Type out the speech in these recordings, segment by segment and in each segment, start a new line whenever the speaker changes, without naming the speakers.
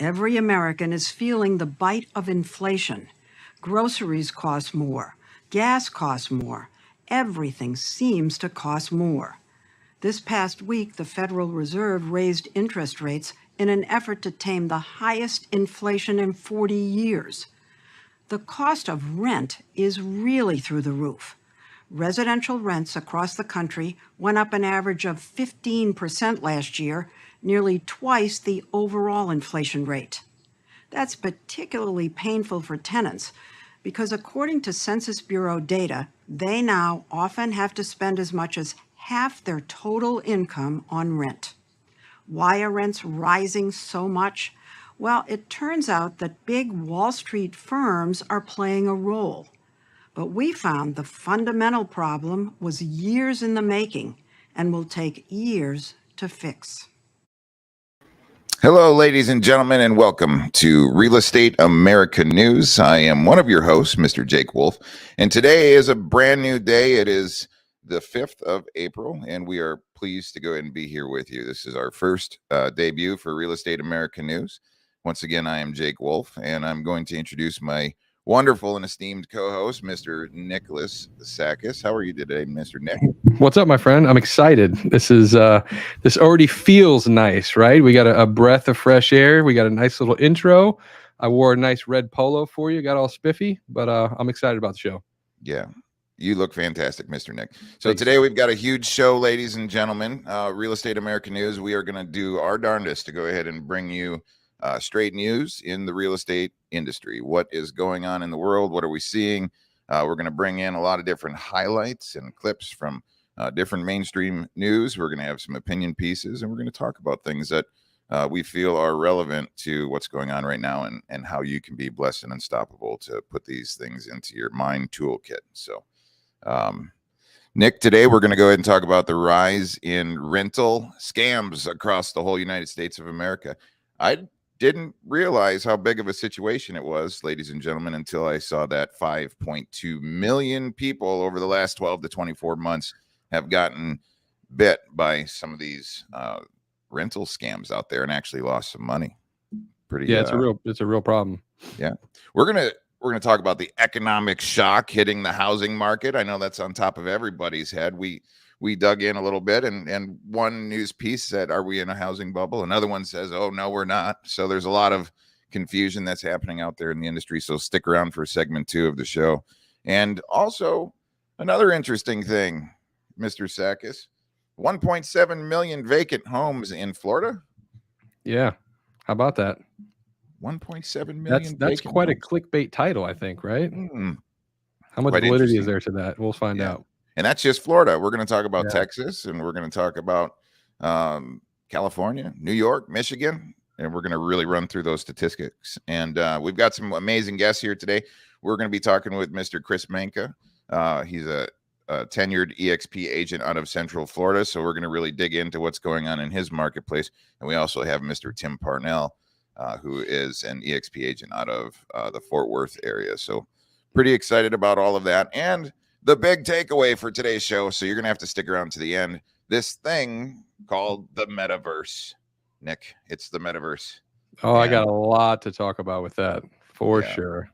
Every American is feeling the bite of inflation. Groceries cost more. Gas costs more. Everything seems to cost more. This past week, the Federal Reserve raised interest rates in an effort to tame the highest inflation in 40 years. The cost of rent is really through the roof. Residential rents across the country went up an average of 15% last year, nearly twice the overall inflation rate. That's particularly painful for tenants because according to Census Bureau data, they now often have to spend as much as half their total income on rent. Why are rents rising so much? Well, it turns out that big Wall Street firms are playing a role. But we found the fundamental problem was years in the making and will take years to fix.
Hello, ladies and gentlemen, and welcome to Real Estate America News. I am one of your hosts, Mr. Jake Wolfe, and today is a brand new day. It is the 5th of April, and we are pleased to go ahead and be here with you. This is our first debut for Real Estate America News. Once again, I am Jake Wolfe, and I'm going to introduce my wonderful and esteemed co-host, Mr. Nicholas Sakkis. How are you today, Mr. Nick?
What's up, my friend? I'm excited. This already feels nice, right? We got a breath of fresh air. We got a nice little intro. I wore a nice red polo for you. Got all spiffy, but I'm excited about the show.
Yeah, you look fantastic, Mr. Nick. So today we've got a huge show, ladies and gentlemen. Real Estate America News. We are going to do our darndest to go ahead and bring you straight news in the real estate industry. What is going on in the world? What are we seeing? We're going to bring in a lot of different highlights and clips from different mainstream news. We're going to have some opinion pieces, and we're going to talk about things that we feel are relevant to what's going on right now and how you can be blessed and unstoppable to put these things into your mind toolkit. So, Nick, today we're going to go ahead and talk about the rise in rental scams across the whole United States of America. I didn't realize how big of a situation it was, ladies and gentlemen, until I saw that 5.2 million people over the last 12 to 24 months have gotten bit by some of these rental scams out there and actually lost some money.
It's a real problem.
Yeah, we're gonna talk about the economic shock hitting the housing market. I know that's on top of everybody's head. We dug in a little bit, and one news piece said, are we in a housing bubble? Another one says, oh, no, we're not. So there's a lot of confusion that's happening out there in the industry. So stick around for segment 2 of the show. And also another interesting thing, Mr. Sakkis, 1.7 million vacant homes in Florida.
Yeah. How about that?
1.7 million.
That's quite homes. A clickbait title, I think, right? How much
Quite
validity is there to that? We'll find out.
And that's just Florida. We're going to talk about Texas, and we're going to talk about California, New York, Michigan, and we're going to really run through those statistics. And we've got some amazing guests here today. We're going to be talking with Mr. Chris Manka. He's a tenured EXP agent out of Central Florida, so we're going to really dig into what's going on in his marketplace. And we also have Mr. Tim Parnell, who is an EXP agent out of the Fort Worth area. So pretty excited about all of that. And the big takeaway for today's show, so you're going to have to stick around to the end, this thing called the MetaVerse. Nick, it's the MetaVerse.
Oh, I got a lot to talk about with that, for sure.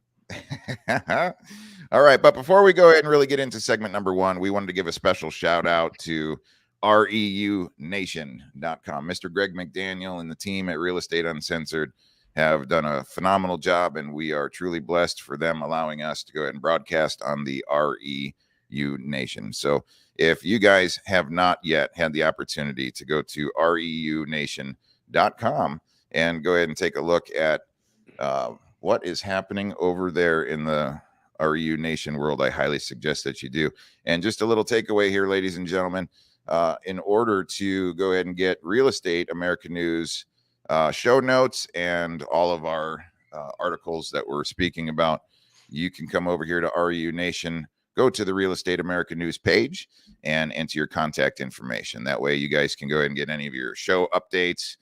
All right, but before we go ahead and really get into segment number 1, we wanted to give a special shout out to REUNation.com. Mr. Greg McDaniel and the team at Real Estate Uncensored have done a phenomenal job, and we are truly blessed for them allowing us to go ahead and broadcast on the REUNation. So if you guys have not yet had the opportunity to go to REUNation.com and go ahead and take a look at what is happening over there in the REUNation world, I highly suggest that you do. And just a little takeaway here, ladies and gentlemen, in order to go ahead and get Real Estate America News show notes and all of our articles that we're speaking about, you can come over here to REUNation, go to the Real Estate America News page, and enter your contact information. That way you guys can go ahead and get any of your show updates,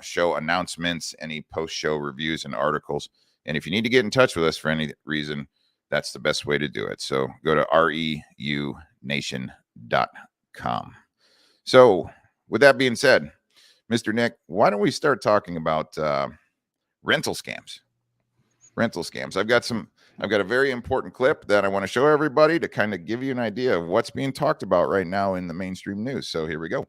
show announcements, any post-show reviews and articles. And if you need to get in touch with us for any reason, that's the best way to do it. So go to REUNation.com. So with that being said, Mr. Nick, why don't we start talking about rental scams. Rental scams. I've got a very important clip that I want to show everybody to kind of give you an idea of what's being talked about right now in the mainstream news. So here we go.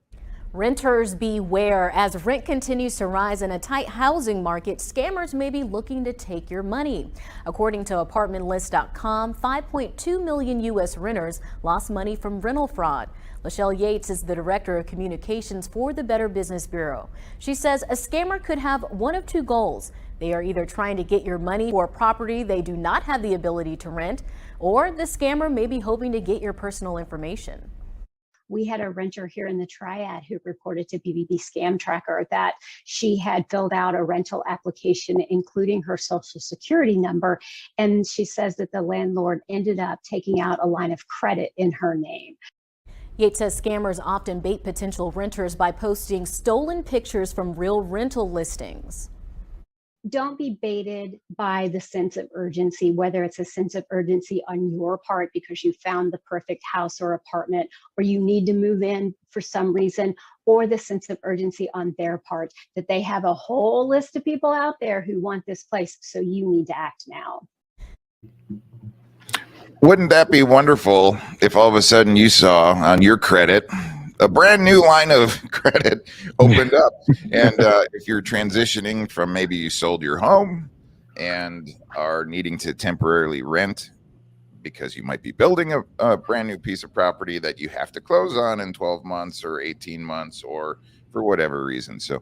Renters beware. As rent continues to rise in a tight housing market, scammers may be looking to take your money. According to apartmentlist.com, 5.2 million U.S. renters lost money from rental fraud. Lachelle Yates is the director of communications for the Better Business Bureau. She says a scammer could have one of two goals. They are either trying to get your money for a property they do not have the ability to rent, or the scammer may be hoping to get your personal information.
We had a renter here in the Triad who reported to BBB Scam Tracker that she had filled out a rental application, including her social security number. And she says that the landlord ended up taking out a line of credit in her name.
Yates says scammers often bait potential renters by posting stolen pictures from real rental listings.
Don't be baited by the sense of urgency, whether it's a sense of urgency on your part because you found the perfect house or apartment, or you need to move in for some reason, or the sense of urgency on their part that they have a whole list of people out there who want this place, so you need to act now.
Wouldn't that be wonderful if all of a sudden you saw on your credit a brand new line of credit opened up? And if you're transitioning from, maybe you sold your home and are needing to temporarily rent because you might be building a brand new piece of property that you have to close on in 12 months or 18 months or for whatever reason. So,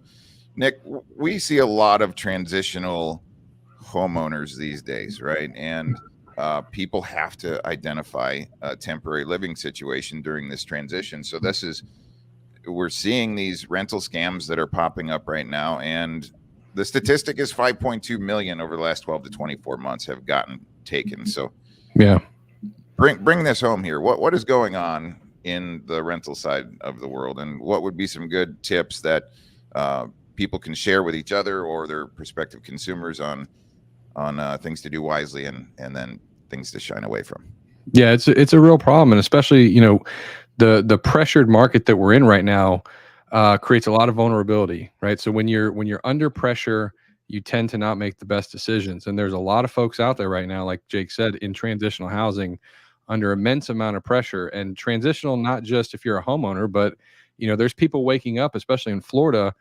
Nick, we see a lot of transitional homeowners these days, right? And people have to identify a temporary living situation during this transition. So we're seeing these rental scams that are popping up right now. And the statistic is 5.2 million over the last 12 to 24 months have gotten taken. So
yeah,
bring this home here. What is going on in the rental side of the world? And what would be some good tips that people can share with each other or their prospective consumers on things to do wisely and then things to shine away from?
Yeah, it's a real problem, and especially the pressured market that we're in right now creates a lot of vulnerability, right? So when you're under pressure, you tend to not make the best decisions, and there's a lot of folks out there right now, like Jake said, in transitional housing under immense amount of pressure. And transitional, not just if you're a homeowner, but there's people waking up, especially in Florida,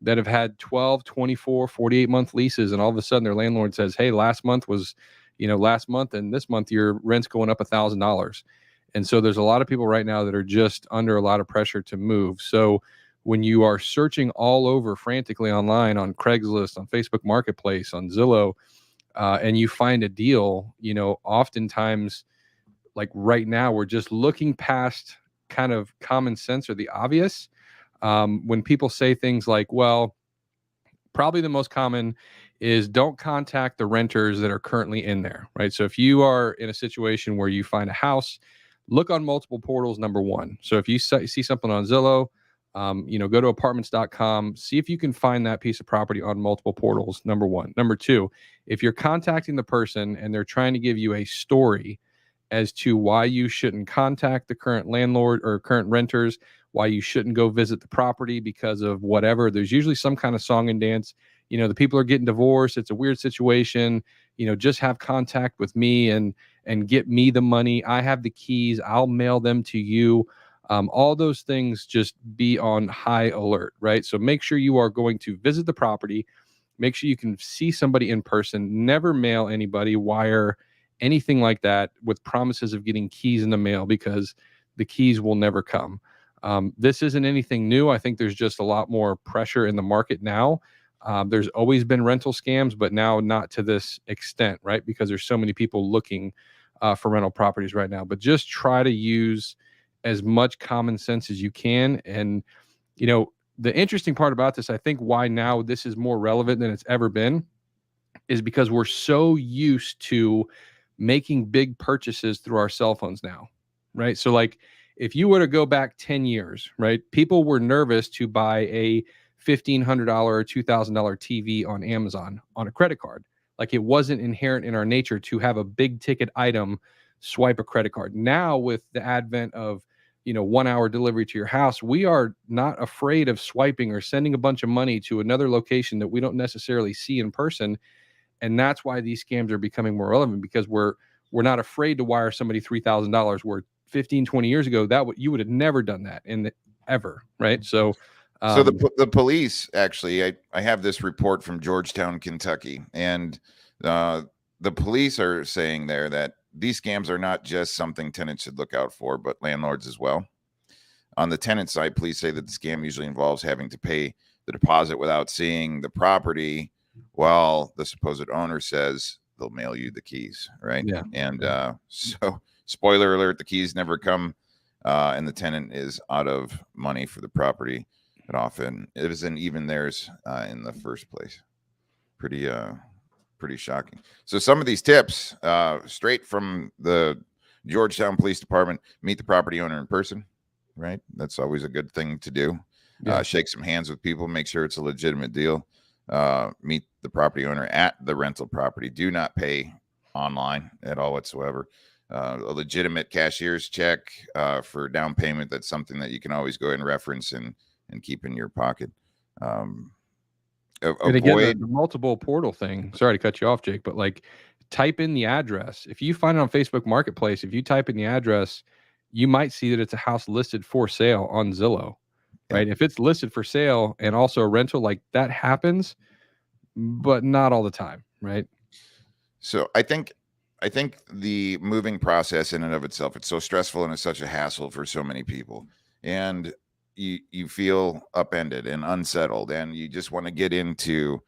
that have had 12, 24, 48-month leases, and all of a sudden their landlord says, hey, last month and this month your rent's going up $1,000. And so there's a lot of people right now that are just under a lot of pressure to move. So when you are searching all over frantically online, on Craigslist, on Facebook Marketplace, on Zillow, and you find a deal, oftentimes, like right now, we're just looking past kind of common sense or the obvious. When people say things like, well, probably the most common is don't contact the renters that are currently in there, right? So if you are in a situation where you find a house, look on multiple portals, number one. So if you see something on Zillow, go to apartments.com, see if you can find that piece of property on multiple portals, number one. Number two, if you're contacting the person and they're trying to give you a story as to why you shouldn't contact the current landlord or current renters, why you shouldn't go visit the property because of whatever, there's usually some kind of song and dance. The people are getting divorced. It's a weird situation. Just have contact with me and get me the money. I have the keys. I'll mail them to you. All those things, just be on high alert, right? So make sure you are going to visit the property. Make sure you can see somebody in person. Never mail anybody, wire, anything like that with promises of getting keys in the mail, because the keys will never come. This isn't anything new. I think there's just a lot more pressure in the market now. There's always been rental scams, but now not to this extent, right? Because there's so many people looking for rental properties right now. But just try to use as much common sense as you can. And, the interesting part about this, I think why now this is more relevant than it's ever been, is because we're so used to making big purchases through our cell phones now, right? So like if you were to go back 10 years, right, people were nervous to buy a $1,500 or $2,000 TV on Amazon on a credit card. Like it wasn't inherent in our nature to have a big ticket item swipe a credit card. Now with the advent of 1 hour delivery to your house. We are not afraid of swiping or sending a bunch of money to another location that we don't necessarily see in person. And that's why these scams are becoming more relevant, because we're not afraid to wire somebody $3,000, where 15, 20 years ago, you would have never done that ever. Right. So,
so the police, actually, I have this report from Georgetown, Kentucky, and the police are saying there that these scams are not just something tenants should look out for, but landlords as well. On the tenant side, police say that the scam usually involves having to pay the deposit without seeing the property, while the supposed owner says they'll mail you the keys, right?
Yeah.
And so, spoiler alert, the keys never come, and the tenant is out of money for the property. And often it isn't even theirs in the first place. Pretty shocking. So some of these tips, straight from the Georgetown Police Department: meet the property owner in person, right? That's always a good thing to do.
Yeah.
Shake some hands with people, make sure it's a legitimate deal. Meet the property owner at the rental property. Do not pay online at all whatsoever. A legitimate cashier's check for down payment. That's something that you can always go ahead and reference and keep in your pocket.
And again, the multiple portal thing, sorry to cut you off, Jake, but like, type in the address. If you find it on Facebook Marketplace, if you type in the address, you might see that it's a house listed for sale on Zillow, right? If it's listed for sale and also a rental, like, that happens, but not all the time, right?
So I think the moving process in and of itself, it's so stressful and it's such a hassle for so many people. And you feel upended and unsettled, and you just want to get into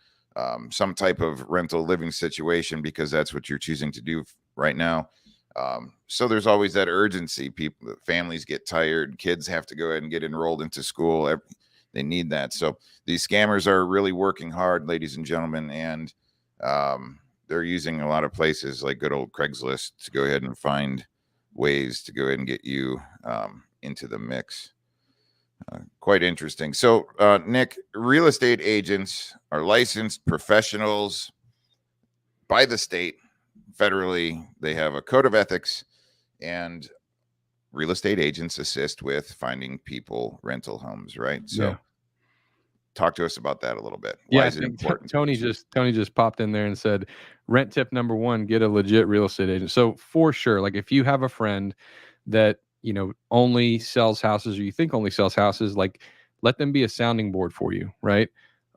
some type of rental living situation because that's what you're choosing to do right now. So there's always that urgency. Families get tired, kids have to go ahead and get enrolled into school. They need that. So these scammers are really working hard, ladies and gentlemen, and they're using a lot of places like good old Craigslist to go ahead and find ways to go ahead and get you into the mix. Quite interesting. So, Nick, real estate agents are licensed professionals by the state, federally. They have a code of ethics, and real estate agents assist with finding people rental homes, right? So, talk to us about that a little bit. Why is it important?
Tony just popped in there and said, rent tip number 1, get a legit real estate agent. So for sure, like, if you have a friend that only sells houses, or you think only sells houses, like, let them be a sounding board for you, right?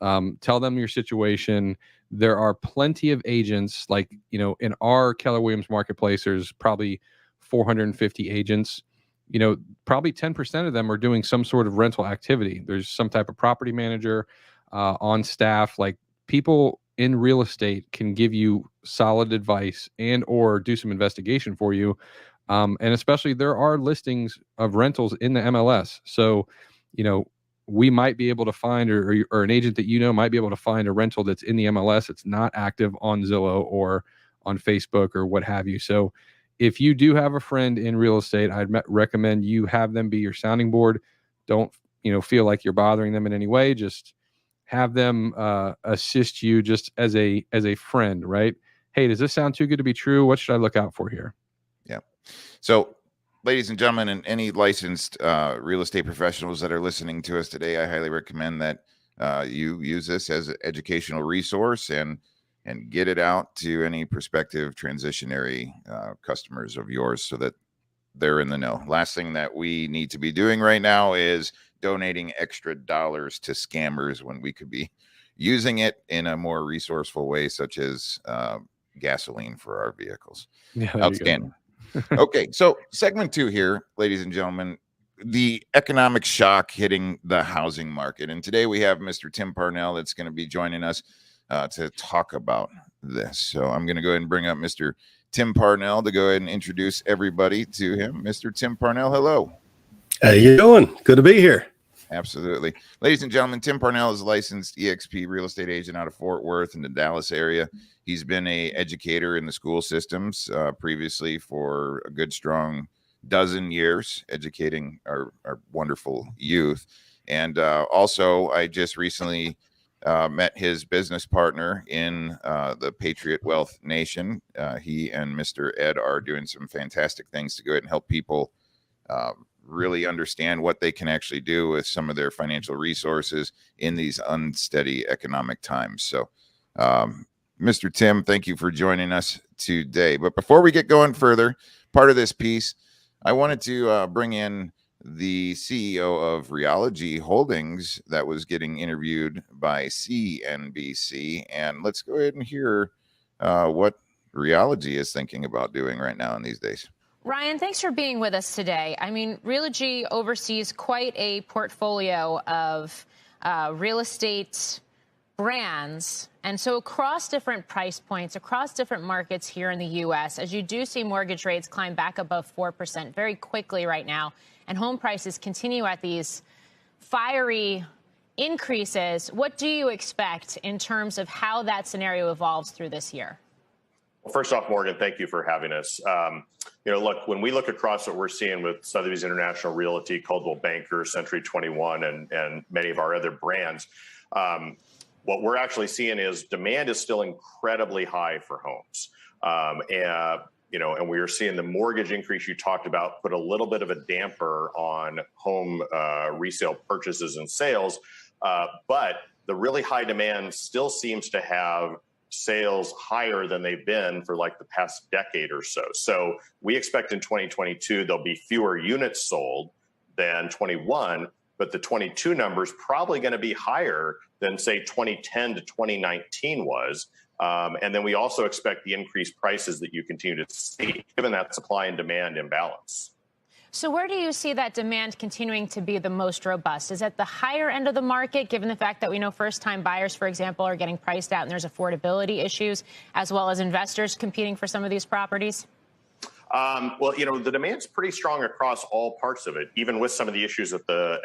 Tell them your situation. There are plenty of agents, like, in our Keller Williams marketplace, there's probably 450 agents. Probably 10% of them are doing some sort of rental activity. There's some type of property manager on staff. Like, people in real estate can give you solid advice and or do some investigation for you. And especially, there are listings of rentals in the MLS. So, we might be able to find, or an agent that might be able to find a rental that's in the MLS. It's not active on Zillow or on Facebook or what have you. So if you do have a friend in real estate, I'd recommend you have them be your sounding board. Don't, feel like you're bothering them in any way. Just have them assist you just as a friend, right? Hey, does this sound too good to be true? What should I look out for here?
Yeah. So, ladies and gentlemen, and any licensed real estate professionals that are listening to us today, I highly recommend that you use this as an educational resource and get it out to any prospective transitionary customers of yours so that they're in the know. Last thing that we need to be doing right now is donating extra dollars to scammers when we could be using it in a more resourceful way, such as gasoline for our vehicles.
Yeah,
outstanding. Okay, so segment 2 here, ladies and gentlemen, the economic shock hitting the housing market. And today we have Mr. Tim Parnell that's going to be joining us to talk about this. So I'm going to go ahead and bring up Mr. Tim Parnell to go ahead and introduce everybody to him. Mr. Tim Parnell, hello.
How you doing? Good to be here.
Absolutely. Ladies and gentlemen, Tim Parnell is a licensed EXP real estate agent out of Fort Worth in the Dallas area. He's been an educator in the school systems previously for a good, strong dozen years, educating our wonderful youth. And also, I just recently met his business partner in the Patriot Wealth Nation. He and Mr. Ed are doing some fantastic things to go ahead and help people really understand what they can actually do with some of their financial resources in these unsteady economic times. So, Mr. Tim, thank you for joining us today. But before we get going further, part of this piece, I wanted to bring in the CEO of Reology Holdings that was getting interviewed by CNBC. And let's go ahead and hear what Reology is thinking about doing right now in these days.
Ryan, thanks for being with us today. I mean, Reology oversees quite a portfolio of real estate brands. And so across different price points, across different markets here in the U.S., as you do see mortgage rates climb back above 4% very quickly right now, and home prices continue at these fiery increases, what do you expect in terms of how that scenario evolves through this year?
Well, first off, Morgan, thank you for having us. Look, when we look across what we're seeing with Sotheby's International Realty, Coldwell Banker, Century 21, and many of our other brands, what we're actually seeing is demand is still incredibly high for homes. And we are seeing the mortgage increase you talked about put a little bit of a damper on home resale purchases and sales. But the really high demand still seems to have sales higher than they've been for like the past decade or so. So we expect in 2022, there'll be fewer units sold than 21, but the 22 number's probably going to be higher than, say, 2010 to 2019 was. And then we also expect the increased prices that you continue to see, given that supply and demand imbalance.
So where do you see that demand continuing to be the most robust? Is it the higher end of the market, given the fact that we know first-time buyers, for example, are getting priced out and there's affordability issues, as well as investors competing for some of these properties?
Well, the demand's pretty strong across all parts of it, even with some of the issues at the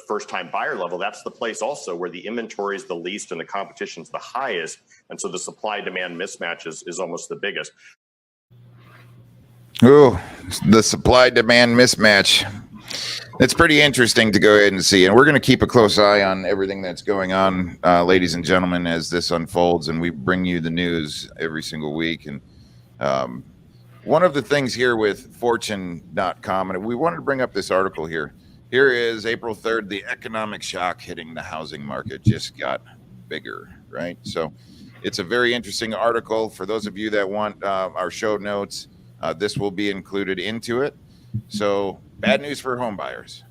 first-time buyer level. That's the place also where the inventory is the least and the competition's the highest, and so the supply-demand mismatch is almost the biggest.
Ooh, the supply-demand mismatch. It's pretty interesting to go ahead and see, and we're going to keep a close eye on everything that's going on, ladies and gentlemen, as this unfolds, and we bring you the news every single week. And one of the things here with Fortune.com, and we wanted to bring up this article here. Here is April 3rd, the economic shock hitting the housing market just got bigger, right? So it's a very interesting article. For those of you that want our show notes, this will be included into it. So bad news for home buyers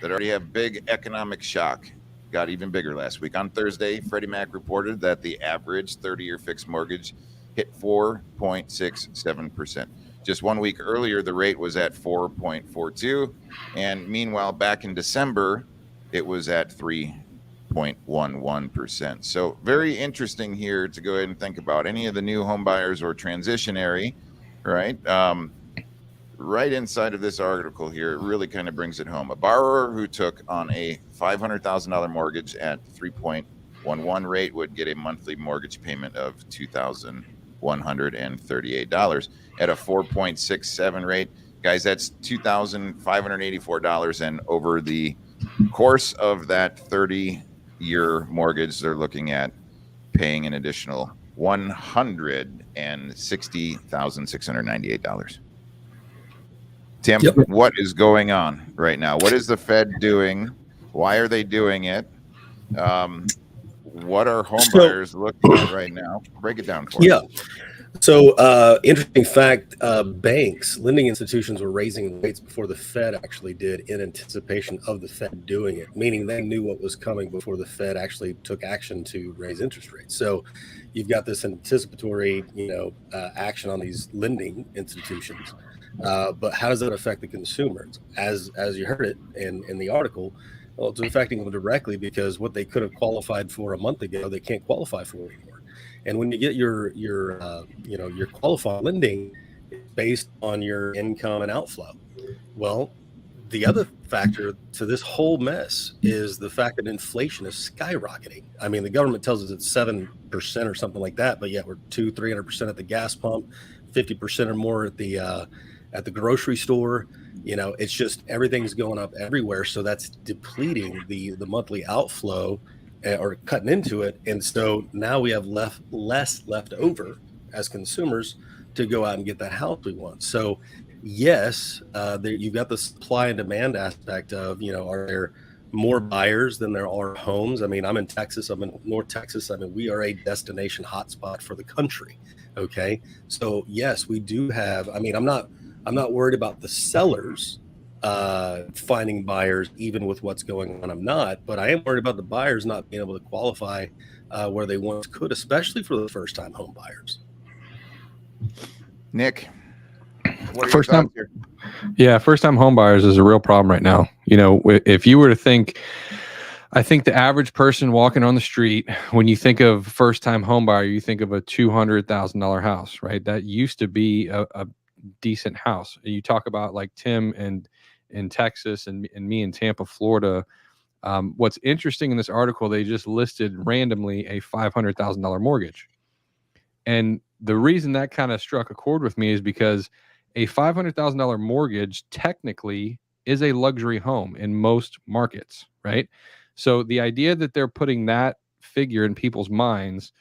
that already have big economic shock. Got even bigger last week. On Thursday, Freddie Mac reported that the average 30-year fixed mortgage hit 4.67%. Just 1 week earlier, the rate was at 4.42. And meanwhile, back in December, it was at 3.11%. So very interesting here to go ahead and think about any of the new home buyers or transitionary, right? Right inside of this article here, it really kind of brings it home. A borrower who took on a $500,000 mortgage at 3.11 rate would get a monthly mortgage payment of $2,138. At a 4.67 rate, guys, that's $2,584. And over the course of that 30-year mortgage, they're looking at paying an additional $160,698. Tim,
Yep.
What is going on right now? What is the Fed doing? Why are they doing it? What are home buyers looking at right now? Break it down for us.
Yeah. So interesting fact, banks, lending institutions were raising rates before the Fed actually did in anticipation of the Fed doing it, meaning they knew what was coming before the Fed actually took action to raise interest rates. So you've got this anticipatory, action on these lending institutions. But how does that affect the consumers? As you heard it in the article, well, it's affecting them directly because what they could have qualified for a month ago, they can't qualify for anymore. And when you get your qualified lending based on your income and outflow, well, the other factor to this whole mess is the fact that inflation is skyrocketing. I mean, the government tells us it's 7% or something like that, but yet we're 200-300% at the gas pump, 50% or more at the grocery store. It's just everything's going up everywhere. So that's depleting the monthly outflow or cutting into it. And so now we have less left over as consumers to go out and get that house we want. So yes, you've got the supply and demand aspect of, are there more buyers than there are homes? I mean, I'm in Texas. I'm in North Texas. I mean, we are a destination hotspot for the country. Okay. So yes, we do have, I mean, I'm not worried about the sellers finding buyers, even with what's going on. I'm not, but I am worried about the buyers not being able to qualify where they once could, especially for the first time home buyers.
Nick, what are
First
your
time,
thoughts here?
yeah, first time home buyers is a real problem right now. If you were to think, I think the average person walking on the street, when you think of first time home buyer, you think of a $200,000 house, right? That used to be a decent house. You talk about like Tim and in Texas and me in Tampa, Florida. What's interesting in this article, they just listed randomly a $500,000 mortgage. And the reason that kind of struck a chord with me is because a $500,000 mortgage technically is a luxury home in most markets, right? So the idea that they're putting that figure in people's minds,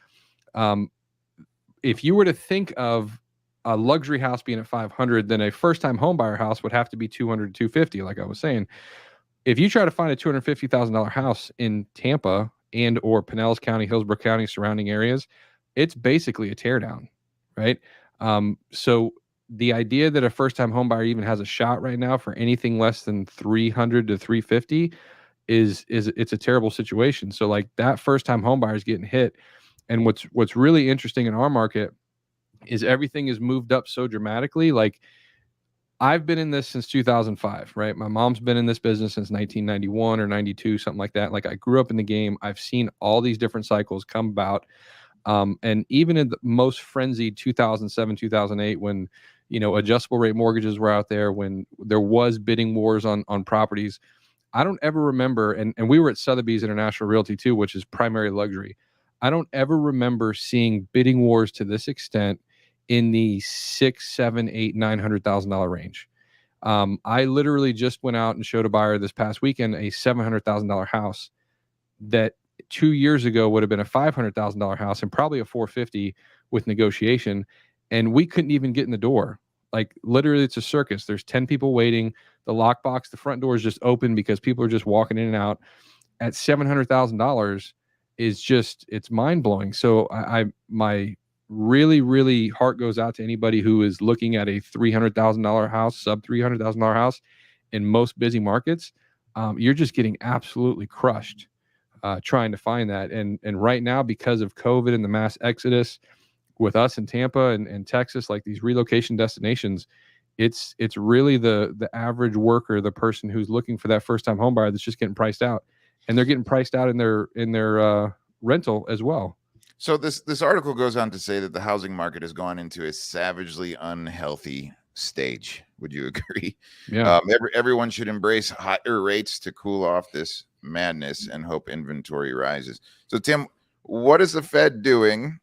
if you were to think of a luxury house being at 500, then a first-time homebuyer house would have to be 200 to 250, like I was saying. If you try to find a $250,000 house in Tampa and or Pinellas County, Hillsborough County, surrounding areas, it's basically a teardown, right? So the idea that a first-time homebuyer even has a shot right now for anything less than 300 to 350 is it's a terrible situation. So like that first-time homebuyer is getting hit. And what's really interesting in our market is everything has moved up so dramatically. Like I've been in this since 2005, right? My mom's been in this business since 1991 or 92, something like that. Like I grew up in the game. I've seen all these different cycles come about. And even in the most frenzied 2007, 2008, when, adjustable rate mortgages were out there, when there was bidding wars on properties, I don't ever remember, and we were at Sotheby's International Realty too, which is primary luxury. I don't ever remember seeing bidding wars to this extent in the $600,000, $700,000, $800,000, $900,000 range. I literally just went out and showed a buyer this past weekend a $700,000 house that 2 years ago would have been a $500,000 house and probably a $450,000 with negotiation, and we couldn't even get in the door. Like literally, it's a circus. There's 10 people waiting. The lockbox, the front door is just open because people are just walking in and out. At $700,000 is just, it's mind blowing. So my really heart goes out to anybody who is looking at a $300,000 house, sub $300,000 house in most busy markets. You're just getting absolutely crushed trying to find that. And right now, because of COVID and the mass exodus with us in Tampa and Texas, like these relocation destinations, it's really the average worker, the person who's looking for that first time home buyer that's just getting priced out, and they're getting priced out in their rental as well.
So this article goes on to say that the housing market has gone into a savagely unhealthy stage. Would you agree?
Yeah.
Everyone should embrace higher rates to cool off this madness and hope inventory rises. So Tim, what is the Fed doing,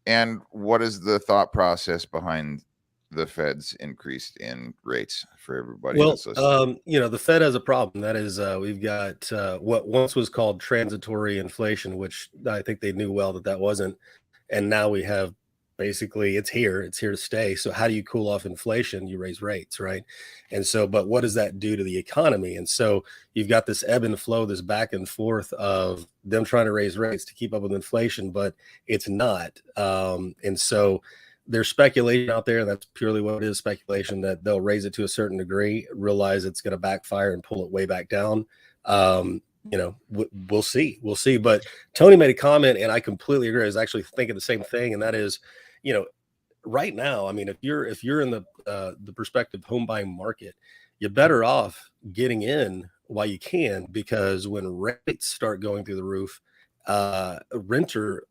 and what is the thought process behind the Fed's increase in rates for everybody?
Well,
that's listening?
the Fed has a problem. That is, we've got what once was called transitory inflation, which I think they knew well that wasn't. And now we have basically it's here to stay. So how do you cool off inflation? You raise rates, right? And so, but what does that do to the economy? And so you've got this ebb and flow, this back and forth of them trying to raise rates to keep up with inflation, but it's not. And so there's speculation out there, and that's purely what it is, speculation, that they'll raise it to a certain degree, realize it's going to backfire and pull it way back down. We'll see. But Tony made a comment, and I completely agree. I was actually thinking the same thing, and that is, right now, I mean, if you're in the prospective home buying market, you're better off getting in while you can, because when rates start going through the roof, renter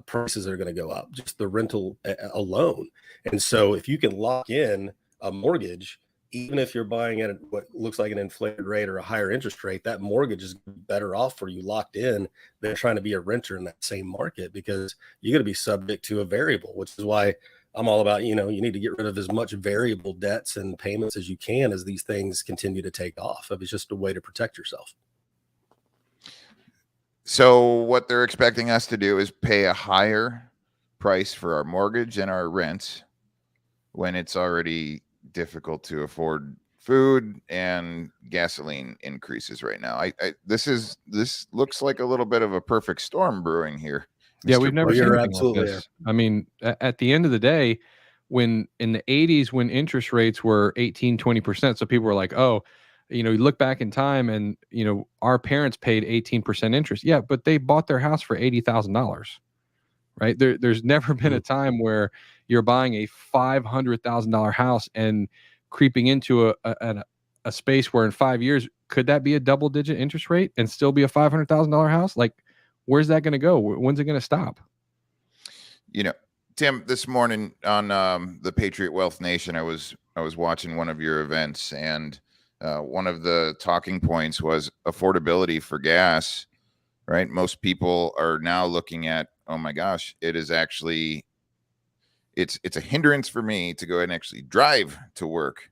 prices are going to go up, just the rental alone. And so if you can lock in a mortgage, even if you're buying at what looks like an inflated rate or a higher interest rate, that mortgage is better off for you locked in than trying to be a renter in that same market, because you're going to be subject to a variable, which is why I'm all about, you need to get rid of as much variable debts and payments as you can as these things continue to take off. It's just a way to protect yourself.
So what they're expecting us to do is pay a higher price for our mortgage and our rents when it's already difficult to afford food, and gasoline increases right now. This looks like a little bit of a perfect storm brewing here.
Yeah,
Mr.
we've never
Well,
seen
you're
anything like
absolutely
this. I mean, at the end of the day, when in the 80s, when interest rates were 18, 20%, so people were like, oh, you look back in time and, our parents paid 18% interest. Yeah, but they bought their house for $80,000, right? There's never been a time where you're buying a $500,000 house and creeping into a space where in 5 years, could that be a double-digit interest rate and still be a $500,000 house? Like, where's that going to go? When's it going to stop?
Tim, this morning on the Patriot Wealth Nation, I was watching one of your events, and one of the talking points was affordability for gas. Right, most people are now looking at, oh my gosh, it is actually it's a hindrance for me to go ahead and actually drive to work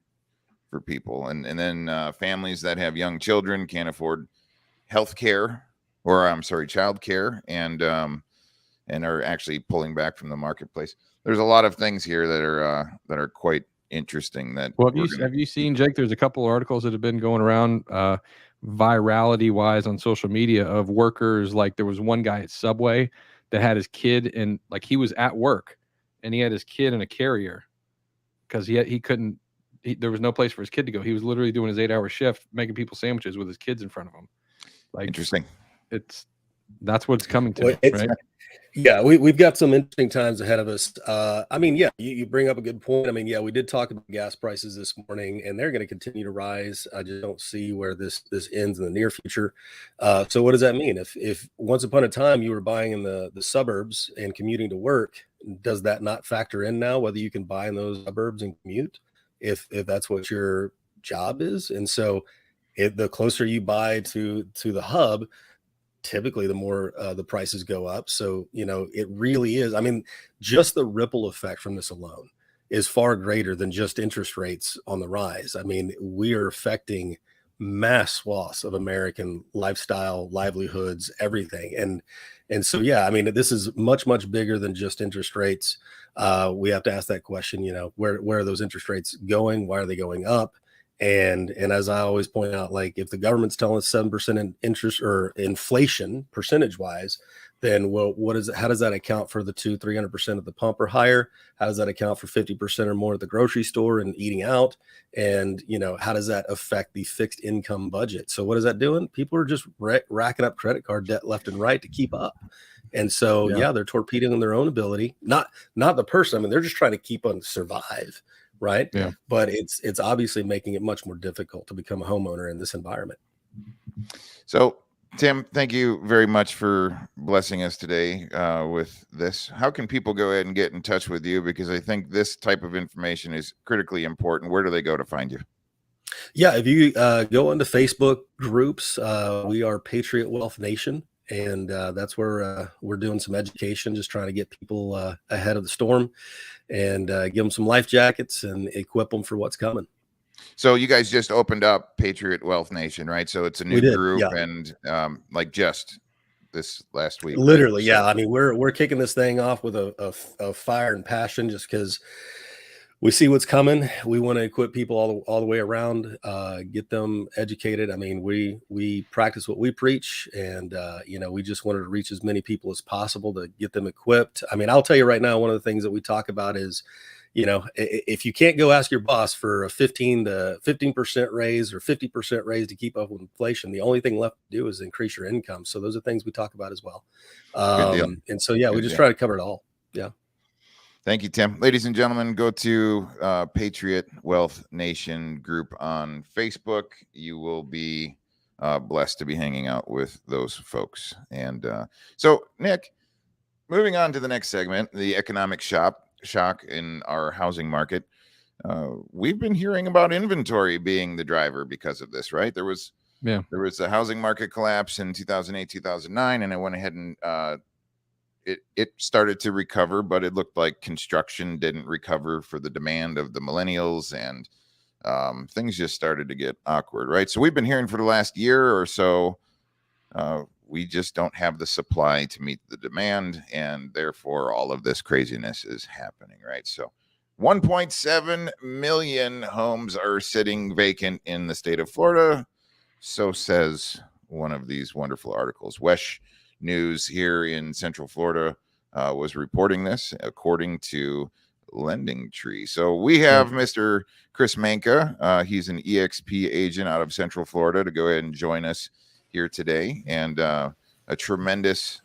for people, and then families that have young children can't afford health care, or I'm sorry, child care, and are actually pulling back from the marketplace. There's a lot of things here that are quite interesting.
Well, have you seen, Jake? There's a couple of articles that have been going around virality wise on social media of workers. Like, there was one guy at Subway that had his kid, and like he was at work and he had his kid in a carrier because he couldn't. There was no place for his kid to go. He was literally doing his 8-hour shift, making people sandwiches with his kids in front of him. Like,
interesting.
That's what it's coming to, right?
Yeah, we've got some interesting times ahead of us. I mean, yeah, you bring up a good point. I mean, yeah, we did talk about gas prices this morning, and they're going to continue to rise. I just don't see where this ends in the near future. So what does that mean? If once upon a time you were buying in the suburbs and commuting to work, does that not factor in now whether you can buy in those suburbs and commute if that's what your job is? And so the closer you buy to the hub, typically the more the prices go up. So, it really is. I mean, just the ripple effect from this alone is far greater than just interest rates on the rise. I mean, we are affecting mass swaths of American lifestyle, livelihoods, everything. And so, yeah, I mean, this is much, much bigger than just interest rates. We have to ask that question, where are those interest rates going? Why are they going up? And as I always point out, like, if the government's telling us 7% in interest or inflation percentage wise, then how does that account for the 300% at the pump or higher? How does that account for 50% or more at the grocery store and eating out? And, how does that affect the fixed income budget? So what is that doing? People are just racking up credit card debt left and right to keep up. And so, yeah, they're torpedoing their own ability, not the person. I mean, they're just trying to keep on survive. Right.
Yeah.
But it's obviously making it much more difficult to become a homeowner in this environment.
So, Tim, thank you very much for blessing us today with this. How can people go ahead and get in touch with you? Because I think this type of information is critically important. Where do they go to find you?
Yeah, if you go into Facebook groups, we are Patriot Wealth Nation. And that's where we're doing some education, just trying to get people ahead of the storm and give them some life jackets and equip them for what's coming.
So you guys just opened up Patriot Wealth Nation, right? So it's a new group, yeah. And like just this last week.
Literally,
right?
Yeah. I mean, we're kicking this thing off with a fire and passion just because we see what's coming. We want to equip people all the way around, get them educated. I mean, we practice what we preach, and we just wanted to reach as many people as possible to get them equipped. I mean, I'll tell you right now, one of the things that we talk about is, if you can't go ask your boss for a 15% raise or 50% raise to keep up with inflation, the only thing left to do is increase your income. So those are things we talk about as well. And so, yeah, we just try to cover it all. Yeah.
Thank you, Tim. Ladies and gentlemen, go to Patriot Wealth Nation group on Facebook. You will be blessed to be hanging out with those folks. And so, Nick, moving on to the next segment, the economic shock in our housing market. We've been hearing about inventory being the driver because of this, right? There was a housing market collapse in 2008, 2009, and I went ahead and it started to recover, but it looked like construction didn't recover for the demand of the millennials, and things just started to get awkward, right? So we've been hearing for the last year or so, we just don't have the supply to meet the demand, and therefore all of this craziness is happening, right? So 1.7 million homes are sitting vacant in the state of Florida. So says one of these wonderful articles. Wesh News here in Central Florida was reporting this, according to Lending Tree. So we have Mr. Chris Manka. He's an EXP agent out of Central Florida to go ahead and join us here today, and a tremendous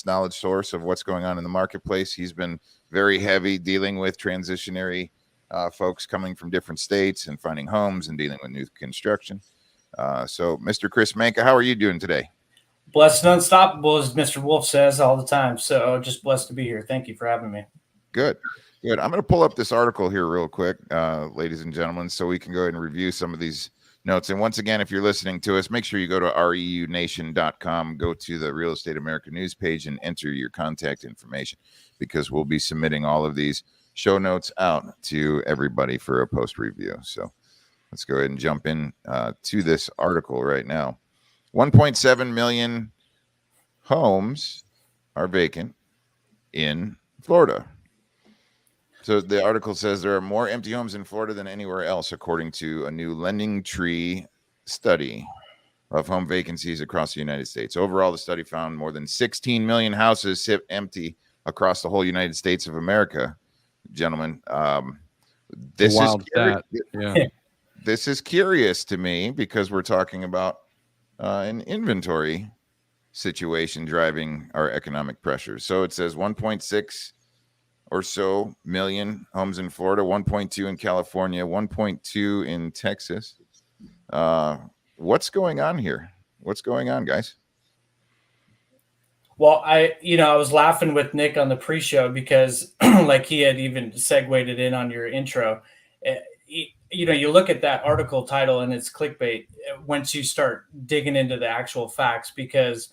knowledge source of what's going on in the marketplace. He's been very heavy dealing with transitionary folks coming from different states and finding homes and dealing with new construction. So, Mr. Chris Manka, how are you doing today?
Blessed and unstoppable, as Mr. Wolfe says all the time. So just blessed to be here. Thank you for having me.
Good. I'm going to pull up this article here real quick, ladies and gentlemen, so we can go ahead and review some of these notes. And once again, if you're listening to us, make sure you go to REUNation.com, go to the Real Estate America news page, and enter your contact information, because we'll be submitting all of these show notes out to everybody for a post review. So let's go ahead and jump in to this article right now. 1.7 million homes are vacant in Florida. So the article says there are more empty homes in Florida than anywhere else, according to a new Lending Tree study of home vacancies across the United States. Overall, the study found more than 16 million houses sit empty across the whole United States of America. Gentlemen, this is
stat. Yeah.
This is curious to me, because we're talking about an inventory situation driving our economic pressures. So it says 1.6 or so million homes in Florida, 1.2 in California, 1.2 in Texas. What's going on here? What's going on, guys?
Well, I was laughing with Nick on the pre-show because like he had even segued it in on your intro. You look at that article title and it's clickbait once you start digging into the actual facts, because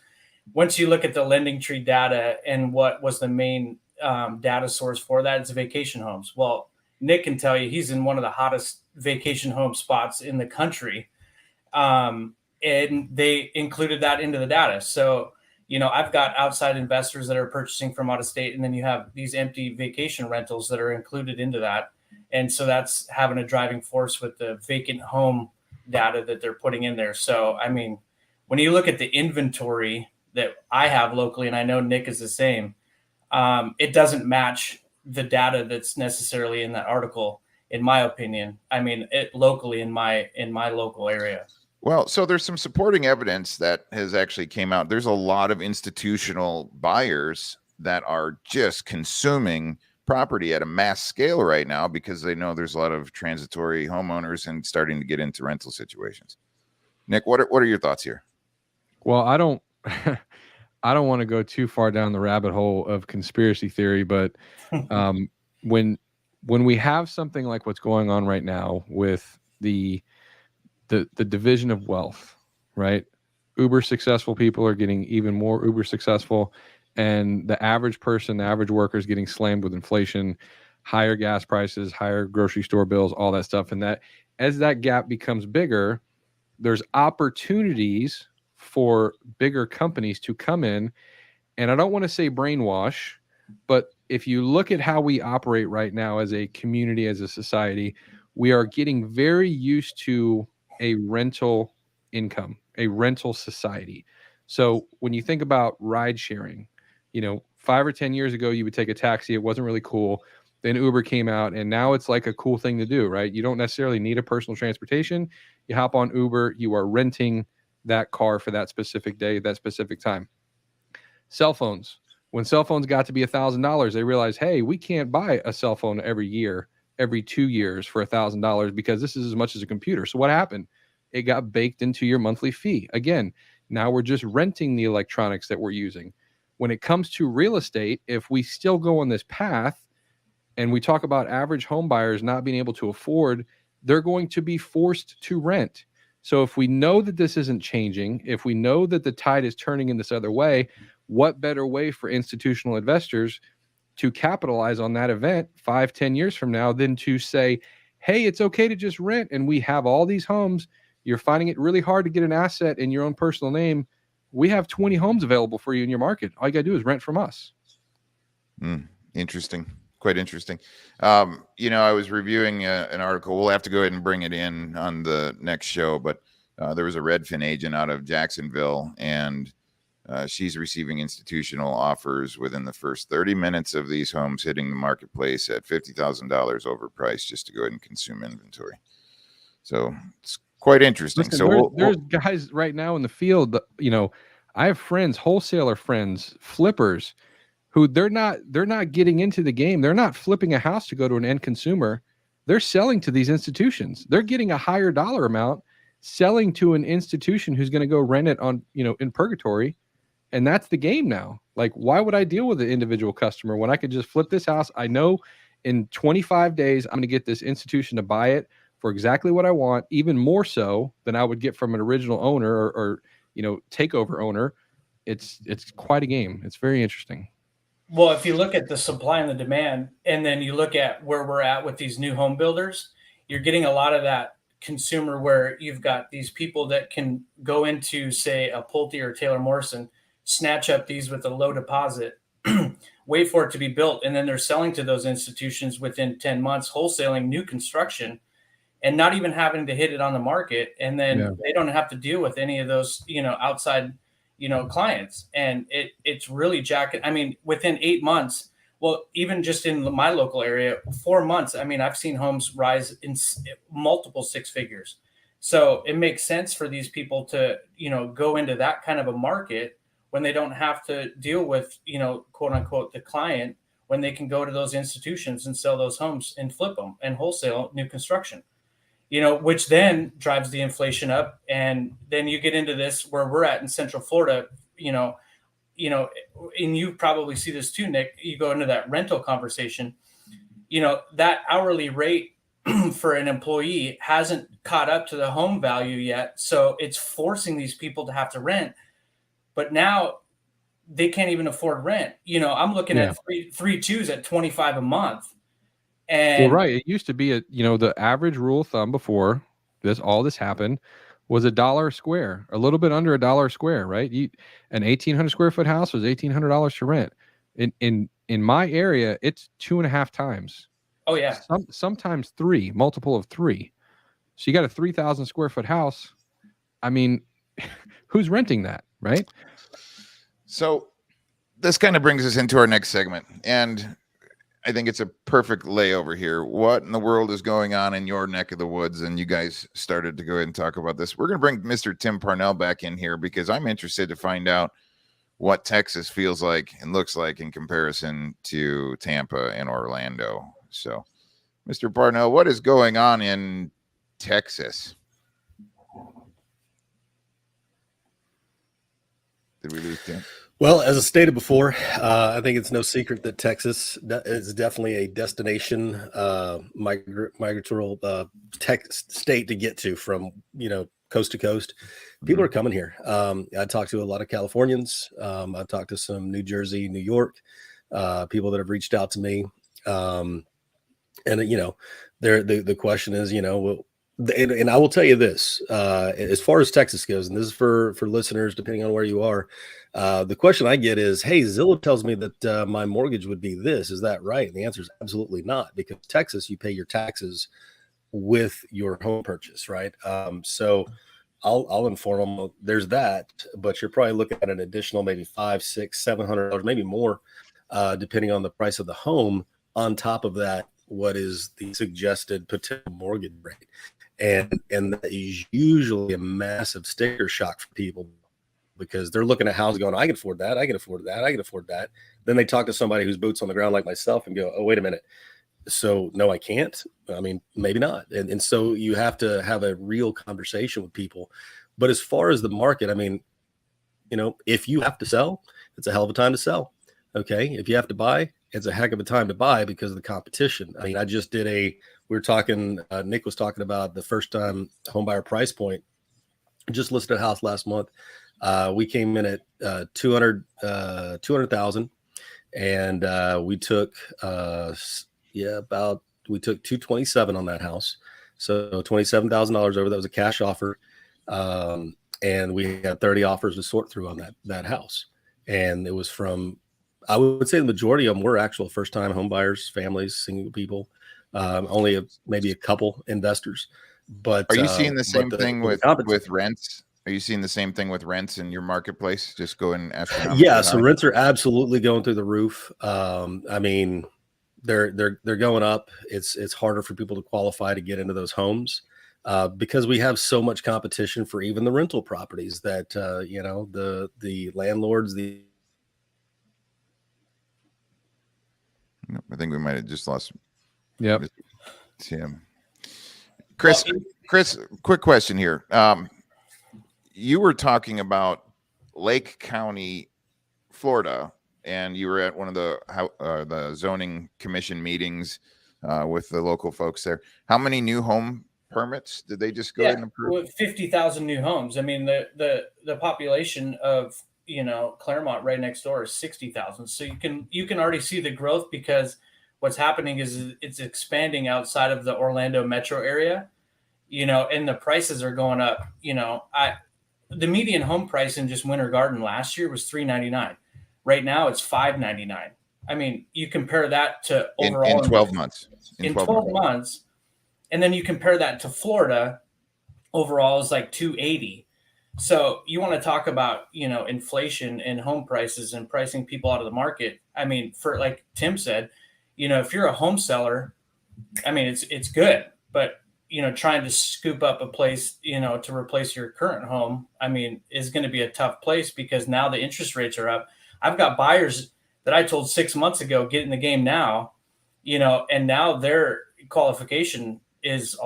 once you look at the Lending Tree data and what was the main data source for that, it's vacation homes. Well, Nick can tell you he's in one of the hottest vacation home spots in the country. And they included that into the data. So, I've got outside investors that are purchasing from out of state, and then you have these empty vacation rentals that are included into that. And so that's having a driving force with the vacant home data that they're putting in there. So, I mean, when you look at the inventory that I have locally, and I know Nick is the same, it doesn't match the data that's necessarily in that article, in my opinion. I mean, it locally in my local area.
Well, so there's some supporting evidence that has actually came out. There's a lot of institutional buyers that are just consuming property at a mass scale right now, because they know there's a lot of transitory homeowners and starting to get into rental situations. Nick, what are your thoughts here?
Well, I don't want to go too far down the rabbit hole of conspiracy theory, but when we have something like what's going on right now with the division of wealth, right? Uber successful people are getting even more uber successful, and the average person, the average worker is getting slammed with inflation, higher gas prices, higher grocery store bills, all that stuff. And that as that gap becomes bigger, there's opportunities for bigger companies to come in. And I don't want to say brainwash, but if you look at how we operate right now as a community, as a society, we are getting very used to a rental income, a rental society. So when you think about ride sharing, 5 or 10 years ago, you would take a taxi. It wasn't really cool. Then Uber came out, and now it's like a cool thing to do, right? You don't necessarily need a personal transportation. You hop on Uber, you are renting that car for that specific day, that specific time. Cell phones. When cell phones got to be $1,000, they realized, hey, we can't buy a cell phone every 2 years for $1,000 because this is as much as a computer. So what happened? It got baked into your monthly fee. Again, now we're just renting the electronics that we're using. When it comes to real estate, if we still go on this path and we talk about average home buyers not being able to afford, they're going to be forced to rent. So if we know that this isn't changing, if we know that the tide is turning in this other way, what better way for institutional investors to capitalize on that event 5-10 years from now than to say, hey, it's okay to just rent, and we have all these homes. You're finding it really hard to get an asset in your own personal name. We have 20 homes available for you in your market. All you got to do is rent from us.
Interesting. quite interesting. I was reviewing an article. We'll have to go ahead and bring it in on the next show, but there was a Redfin agent out of Jacksonville, and she's receiving institutional offers within the first 30 minutes of these homes hitting the marketplace at $50,000 overpriced just to go ahead and consume inventory. So it's quite interesting.
Listen,
So
there's guys right now in the field that, I have friends, wholesaler friends, flippers, who they're not getting into the game. They're not flipping a house to go to an end consumer. They're selling to these institutions. They're getting a higher dollar amount, selling to an institution who's going to go rent it on, in purgatory. And that's the game now. Like, why would I deal with an individual customer when I could just flip this house? I know in 25 days, I'm going to get this institution to buy it for exactly what I want, even more so than I would get from an original owner or takeover owner. It's quite a game. It's very interesting.
Well, if you look at the supply and the demand, and then you look at where we're at with these new home builders, you're getting a lot of that consumer where you've got these people that can go into, say, a Pulte or Taylor Morrison, snatch up these with a low deposit, wait for it to be built, and then they're selling to those institutions within 10 months, wholesaling new construction, and not even having to hit it on the market. And then they don't have to deal with any of those, outside, clients. And it's really jacking. I mean, within 8 months, well, even just in my local area, 4 months, I mean, I've seen homes rise in multiple six figures. So it makes sense for these people to, go into that kind of a market when they don't have to deal with, quote unquote, the client, when they can go to those institutions and sell those homes and flip them and wholesale new construction, which then drives the inflation up. And then you get into this where we're at in Central Florida, and you probably see this too, Nick, you go into that rental conversation, that hourly rate for an employee hasn't caught up to the home value yet. So it's forcing these people to have to rent. But now they can't even afford rent. I'm looking at three twos at $25 a month. And
right. It used to be the average rule of thumb before all this happened was $1 a square, a little bit under $1 a square, right? An 1,800 square foot house was $1,800 to rent. In my area, it's 2.5 times.
Oh yeah.
Sometimes 3, multiple of 3. So you got a 3,000 square foot house. I mean, who's renting that, right?
So this kind of brings us into our next segment, and I think it's a perfect layover here. What in the world is going on in your neck of the woods? And you guys started to go ahead and talk about this. We're going to bring Mr. Tim Parnell back in here because I'm interested to find out what Texas feels like and looks like in comparison to Tampa and Orlando. So, Mr. Parnell, what is going on in Texas? Did we lose Tim?
Well, as I stated before, I think it's no secret that Texas is definitely a destination migratory state to get to from, coast to coast. People are coming here. I talked to a lot of Californians. I talked to some New Jersey, New York people that have reached out to me. And the question is, well, and I will tell you this, as far as Texas goes, and this is for listeners, depending on where you are, the question I get is, hey, Zillow tells me that my mortgage would be this. Is that right? And the answer is absolutely not, because Texas, you pay your taxes with your home purchase, right? So I'll inform them there's that, but you're probably looking at an additional maybe $500, $600, $700, maybe more, depending on the price of the home. On top of that, what is the suggested potential mortgage rate? And that is usually a massive sticker shock for people, because they're looking at houses going, I can afford that, I can afford that, I can afford that. Then they talk to somebody who's boots on the ground like myself and go, oh, wait a minute. So no, I can't. I mean, maybe not. And so you have to have a real conversation with people. But as far as the market, I mean, if you have to sell, it's a hell of a time to sell. Okay. If you have to buy, it's a heck of a time to buy because of the competition. I mean, I just did we were talking, Nick was talking about the first time home buyer price point. Just listed a house last month. We came in at 200,000, and we took 227 on that house. So $27,000 over. That was a cash offer. And we had 30 offers to sort through on that house. And it was from I would say the majority of them were actual first-time home buyers, families, single people. Maybe a couple investors. But
are you seeing the same
but
thing with
competition.
rents? Are you seeing the same thing with rents in your marketplace? Just going astronomically
Yeah, so
high?
rents are absolutely going through the roof. I mean, they're going up. It's harder for people to qualify to get into those homes because we have so much competition for even the rental properties that the landlords.
I think we might have just lost.
Yep.
Tim. Chris, quick question here. You were talking about Lake County, Florida, and you were at one of the zoning commission meetings with the local folks there. How many new home permits did they just go ahead and approve?
50,000 new homes. I mean, the population of Claremont right next door is 60,000. So you can already see the growth because what's happening is it's expanding outside of the Orlando metro area, and the prices are going up. The median home price in just Winter Garden last year was $399. Right now it's $599. I mean, you compare that to overall
in 12 months.
In 12 months, and then you compare that to Florida, overall is like $280. So you want to talk about inflation in home prices and pricing people out of the market. I mean, for like Tim said, if you're a home seller, I mean it's good, but trying to scoop up a place, to replace your current home, I mean, is going to be a tough place because now the interest rates are up. I've got buyers that I told 6 months ago, get in the game now, and now their qualification is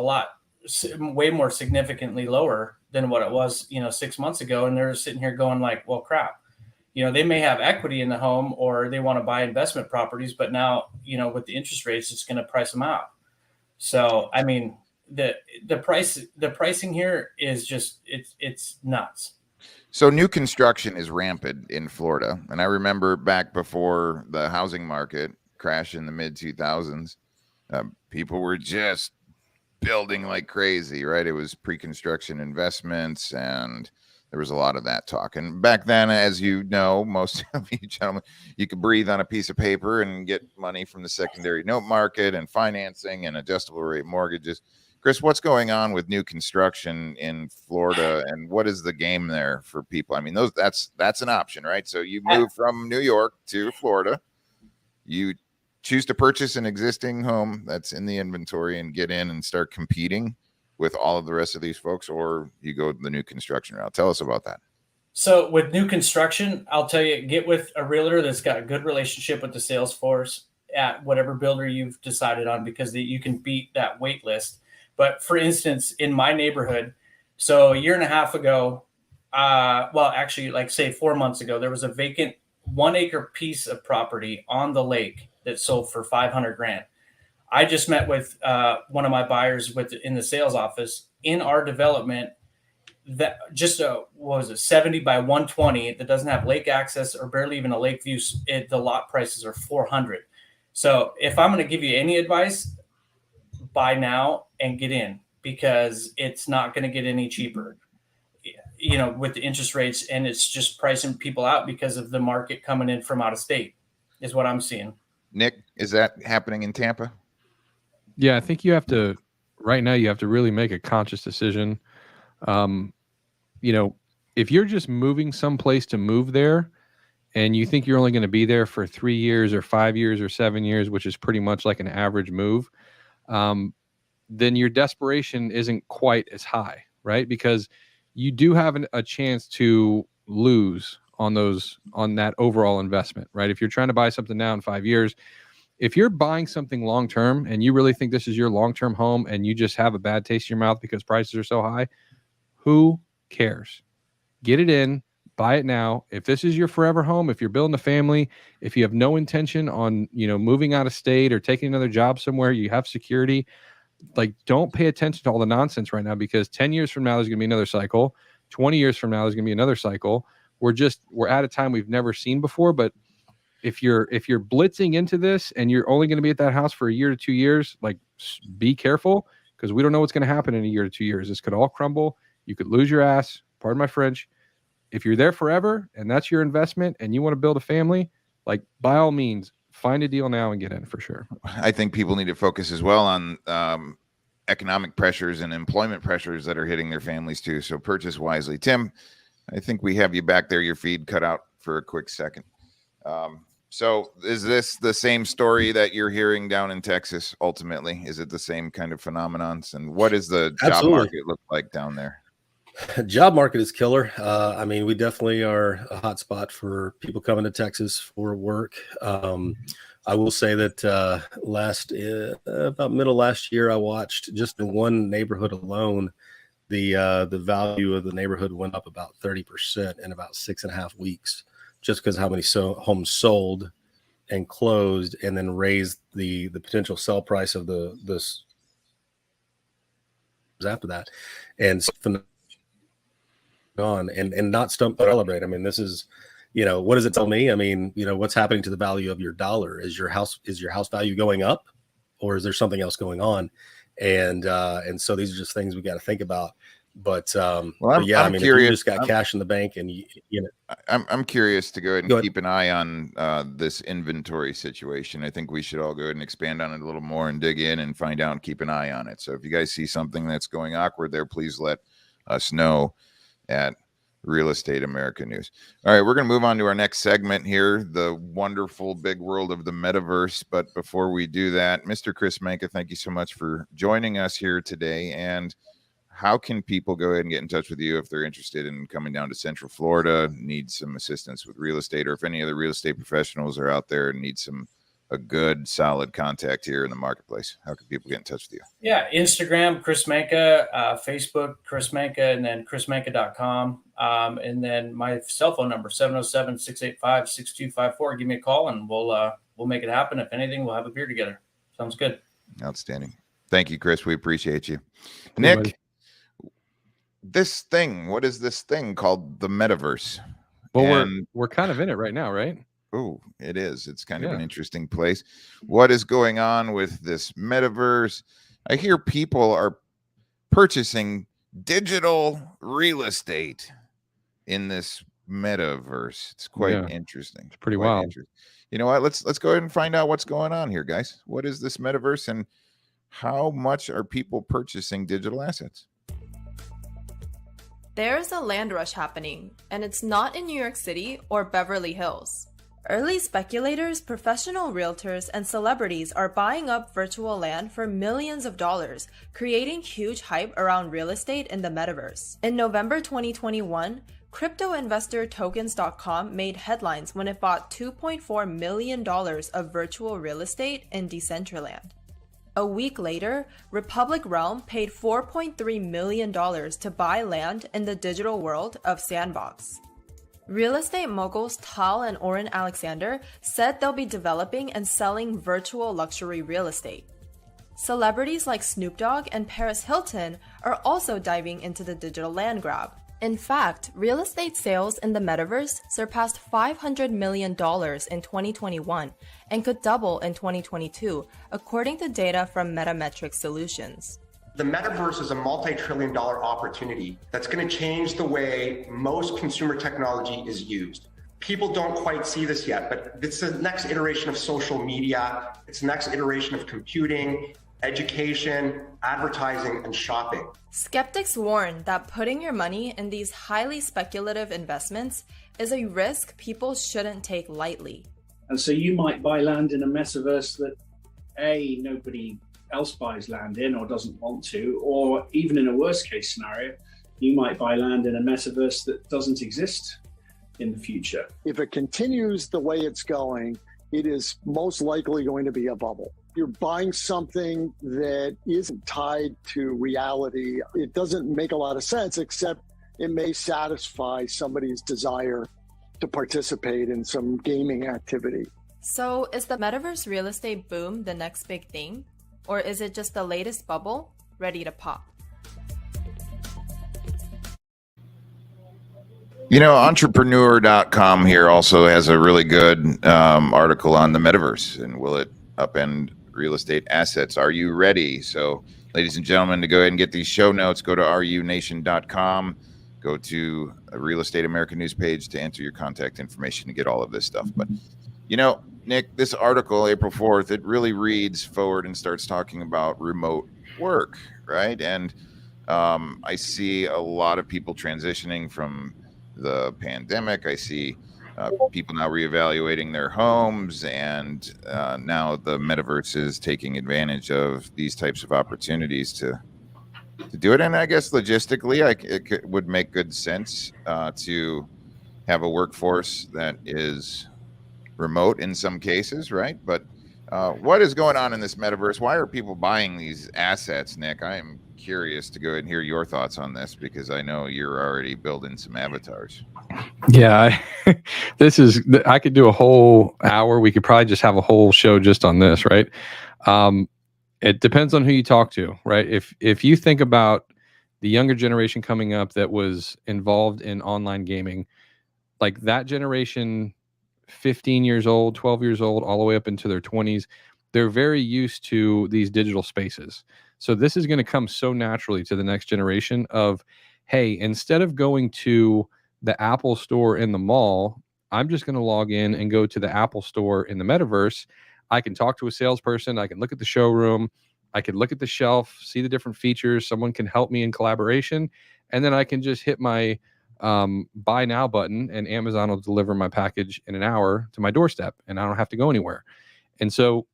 way more significantly lower than what it was, 6 months ago. And they're sitting here going like, well, crap, they may have equity in the home or they want to buy investment properties, but now, with the interest rates, it's going to price them out. So, I mean, the pricing here is just it's nuts.
So new construction is rampant in Florida, and I remember back before the housing market crash in the mid 2000s, people were just building like crazy, right? It was pre-construction investments, and there was a lot of that talk. And back then, as you know, most of you gentlemen, you could breathe on a piece of paper and get money from the secondary note market and financing and adjustable rate mortgages. Chris, what's going on with new construction in Florida, and what is the game there for people? I mean, that's an option, right? So you move from New York to Florida, you choose to purchase an existing home that's in the inventory and get in and start competing with all of the rest of these folks, or you go the new construction route. Tell us about that.
So with new construction, I'll tell you, get with a realtor that's got a good relationship with the sales force at whatever builder you've decided on, because you can beat that wait list. But for instance, in my neighborhood, so a year and a half ago, actually, like say 4 months ago, there was a vacant 1 acre piece of property on the lake that sold for $500,000. I just met with one of my buyers in the sales office in our development that just 70 by 120 that doesn't have lake access or barely even a lake view. The lot prices are $400,000. So if I'm going to give you any advice, buy now and get in, because it's not going to get any cheaper, with the interest rates, and it's just pricing people out because of the market coming in from out of state is what I'm seeing.
Nick, is that happening in Tampa?
Yeah, I think right now you have to really make a conscious decision. If you're just moving someplace to move there and you think you're only going to be there for 3 years or 5 years or 7 years, which is pretty much like an average move, then your desperation isn't quite as high, right? Because you do have a chance to lose on that overall investment, right? If you're trying to buy something now in 5 years, if you're buying something long-term and you really think this is your long-term home and you just have a bad taste in your mouth because prices are so high, who cares? Get it in, buy it now. If this is your forever home, if you're building a family, if you have no intention on, moving out of state or taking another job somewhere, you have security, like don't pay attention to all the nonsense right now, because 10 years from now, there's going to be another cycle. 20 years from now, there's going to be another cycle. We're at a time we've never seen before. But if you're blitzing into this and you're only going to be at that house for a year to 2 years, like be careful, because we don't know what's going to happen in a year to 2 years. This could all crumble. You could lose your ass. Pardon my French. If you're there forever and that's your investment and you want to build a family, like by all means, find a deal now and get in for sure.
I think people need to focus as well on economic pressures and employment pressures that are hitting their families too. So purchase wisely. Tim, I think we have you back there. Your feed cut out for a quick second. So is this the same story that you're hearing down in Texas? Ultimately, is it the same kind of phenomenons? And what does the job market look like down there?
Job market is killer. I mean, we definitely are a hot spot for people coming to Texas for work. I will say that about middle last year, I watched just in one neighborhood alone, the value of the neighborhood went up about 30% in about 6.5 weeks, just because how many homes sold and closed, and then raised the potential sell price of this after that, and on and not stump celebrate. I mean, this is, what does it tell me? I mean, what's happening to the value of your dollar? Is your house value going up, or is there something else going on? And so these are just things we got to think about. But I'm curious. If you just got cash in the bank, and
I'm curious to go ahead and keep an eye on this inventory situation. I think we should all go ahead and expand on it a little more and dig in and find out and keep an eye on it. So if you guys see something that's going awkward there, please let us know at Real Estate America News. All right, we're going to move on to our next segment here, the wonderful big world of the metaverse. But before we do that, Mr. Chris Manka, thank you so much for joining us here today. And how can people go ahead and get in touch with you if they're interested in coming down to Central Florida, need some assistance with real estate, or if any other real estate professionals are out there and need a good, solid contact here in the marketplace? How can people get in touch with you?
Yeah, Instagram, Chris Manka, Facebook, Chris Manka, and then chrismanka.com. And then my cell phone number, 707-685-6254. Give me a call, and we'll make it happen. If anything, we'll have a beer together. Sounds good.
Outstanding. Thank you, Chris. We appreciate you. Nick, what is this thing called the metaverse?
Well, we're kind of in it right now, right?
Oh, it is. It's kind of an interesting place. What is going on with this metaverse? I hear people are purchasing digital real estate in this metaverse. It's quite interesting.
It's pretty wild.
You know what? Let's go ahead and find out what's going on here, guys. What is this metaverse, and how much are people purchasing digital assets?
There's a land rush happening, and it's not in New York City or Beverly Hills. Early speculators, professional realtors, and celebrities are buying up virtual land for millions of dollars, creating huge hype around real estate in the metaverse. In November 2021, crypto investor Tokens.com made headlines when it bought $2.4 million of virtual real estate in Decentraland. A week later, Republic Realm paid $4.3 million to buy land in the digital world of Sandbox. Real estate moguls Tal and Oren Alexander said they'll be developing and selling virtual luxury real estate. Celebrities like Snoop Dogg and Paris Hilton are also diving into the digital land grab. In fact, real estate sales in the metaverse surpassed $500 million in 2021 and could double in 2022, according to data from Metametrics Solutions.
The metaverse is a multi-trillion-dollar opportunity that's going to change the way most consumer technology is used. People don't quite see this yet, but it's the next iteration of social media. It's the next iteration of computing, education, advertising, and shopping.
Skeptics warn that putting your money in these highly speculative investments is a risk people shouldn't take lightly.
And so you might buy land in a metaverse that nobody else buys land in or doesn't want to, or even in a worst case scenario, you might buy land in a metaverse that doesn't exist in the future.
If it continues the way it's going, it is most likely going to be a bubble. You're buying something that isn't tied to reality. It doesn't make a lot of sense, except it may satisfy somebody's desire to participate in some gaming activity.
So is the metaverse real estate boom the next big thing? Or is it just the latest bubble ready to pop?
Entrepreneur.com here also has a really good article on the metaverse and will it upend real estate assets. Are you ready? So, ladies and gentlemen, to go ahead and get these show notes, go to REUNation.com, go to a Real Estate America News page to enter your contact information to get all of this stuff. But You know, Nick, this article, April 4th, it really reads forward and starts talking about remote work, right? And I see a lot of people transitioning from the pandemic. I see people now reevaluating their homes, and now the metaverse is taking advantage of these types of opportunities to do it. And I guess logistically, it would make good sense to have a workforce that is remote in some cases, right? But what is going on in this metaverse? Why are people buying these assets, Nick? I am curious to go ahead and hear your thoughts on this, because I know you're already building some avatars.
Yeah, I could do a whole hour. We could probably just have a whole show just on this, right? It depends on who you talk to, right? If you think about the younger generation coming up that was involved in online gaming, like that generation, 15 years old, 12 years old, all the way up into their 20s, they're very used to these digital spaces. So this is going to come so naturally to the next generation of, hey, instead of going to the Apple store in the mall, I'm just going to log in and go to the Apple store in the metaverse. I can talk to a salesperson. I can look at the showroom. I can look at the shelf, see the different features. Someone can help me in collaboration. And then I can just hit my buy now button, and Amazon will deliver my package in an hour to my doorstep, and I don't have to go anywhere. And so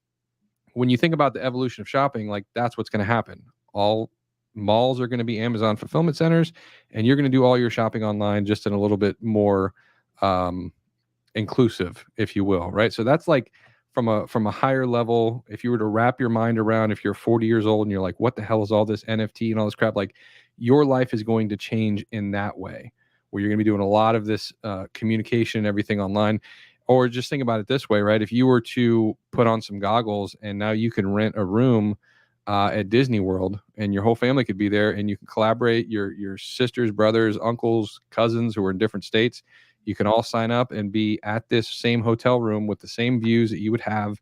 when you think about the evolution of shopping, like that's what's going to happen. All malls are going to be Amazon fulfillment centers, and you're going to do all your shopping online, just in a little bit more inclusive, if you will, right? So that's like from a higher level. If you were to wrap your mind around, if you're 40 years old and you're like, what the hell is all this NFT and all this crap? Like, your life is going to change in that way, where you're going to be doing a lot of this communication and everything online. Or just think about it this way, right? If you were to put on some goggles and now you can rent a room at Disney World, and your whole family could be there, and you can collaborate, your sisters, brothers, uncles, cousins who are in different states, you can all sign up and be at this same hotel room with the same views that you would have.